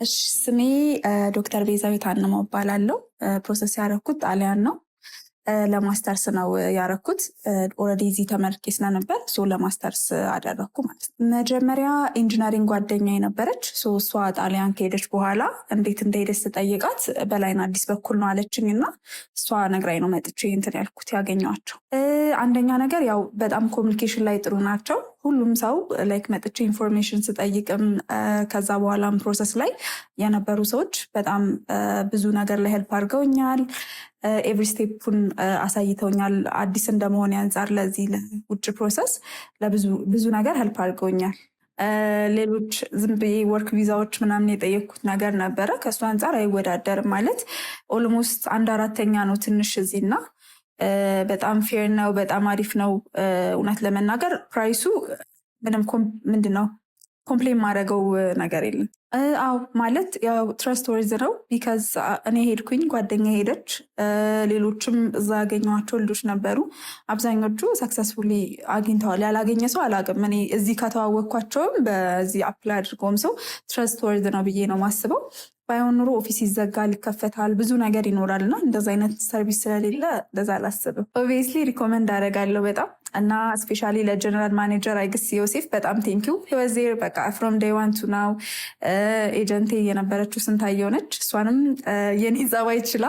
እሺ ስሜ ዶክተር ቤዛዊት አነመው እባላለሁ። ፕሮሰስ ያደረኩት ጣሊያን ነው። ለማስተርስ ነው ያደረኩት። ኦልሬዲ እዚህ ተመርቄ ስለነበር ለማስተርስ አደረኩ ማለት ነው። መጀመሪያ ኢንጂነሪንግ ጓደኛዬ ነበረች። እሷ ጣሊያን ከሄደች በኋላ እንዴት እንደሄደች ስጠይቃት በላይን አዲስ በኩል ነው አለችኝ እና እሷ ነግራኝ ነው መጥቼ እንትን ያልኩት ያገኘኋቸው። አንደኛ ነገር ያው በጣም ኮሚኒኬሽን ላይ ጥሩ ናቸው። ሁሉም ሰው ላይክ መጥቼ ኢንፎርሜሽን ስጠይቅም ከዛ በኋላም ፕሮሰስ ላይ የነበሩ ሰዎች በጣም ብዙ ነገር ላይ ሄልፕ አድርገውኛል። ኤቭሪ ስቴፑን አሳይተውኛል። አዲስ እንደመሆን አንጻር ለዚህ ለውጭ ፕሮሰስ ለብዙ ነገር ሄልፕ አድርገውኛል። ሌሎች ዝም ብዬ ወርክ ቪዛዎች ምናምን የጠየቅኩት ነገር ነበረ። ከእሱ አንጻር አይወዳደርም። ማለት ኦልሞስት 1/4 ነው ትንሽ እዚህና በጣም ፌር ነው። በጣም አሪፍ ነው። እውነት ለመናገር ፕራይሱ ምንም ምንድነው ኮምፕሌን ማድረገው ነገር የለም። አዎ ማለት ያው ትረስት ወርዝ ነው። ቢካዝ እኔ ሄድኩኝ፣ ጓደኛ ሄደች፣ ሌሎችም እዛ ያገኘኋቸው ልጆች ነበሩ። አብዛኞቹ ሰክሰስፉሊ አግኝተዋል። ያላገኘ ሰው አላውቅም። እኔ እዚህ ከተዋወቅኳቸውም በዚህ አፕላይ አድርገውም ሰው ትረስት ወርዝ ነው ብዬ ነው ማስበው። ባይሆን ኑሮ ኦፊስ ይዘጋል፣ ይከፈታል፣ ብዙ ነገር ይኖራል እና እንደዛ አይነት ሰርቪስ ስለሌለ እንደዛ አላስብም። ኦብቪየስሊ ሪኮመንድ አደርጋለሁ በጣም እና ስፔሻሊ ለጀነራል ማኔጀር አይግስ ዮሴፍ በጣም ቴንኪው ወዜር በቃ ፍሮም ዴይ ዋን ቱ ናው። ኤጀንቴ የነበረችው ስንታየው ነች። እሷንም የኔ ጸባይ ይችላ።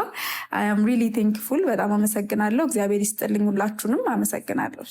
አይ አም ሪሊ ቴንክፉል። በጣም አመሰግናለሁ። እግዚአብሔር ይስጥልኝ። ሁላችሁንም አመሰግናለሁ።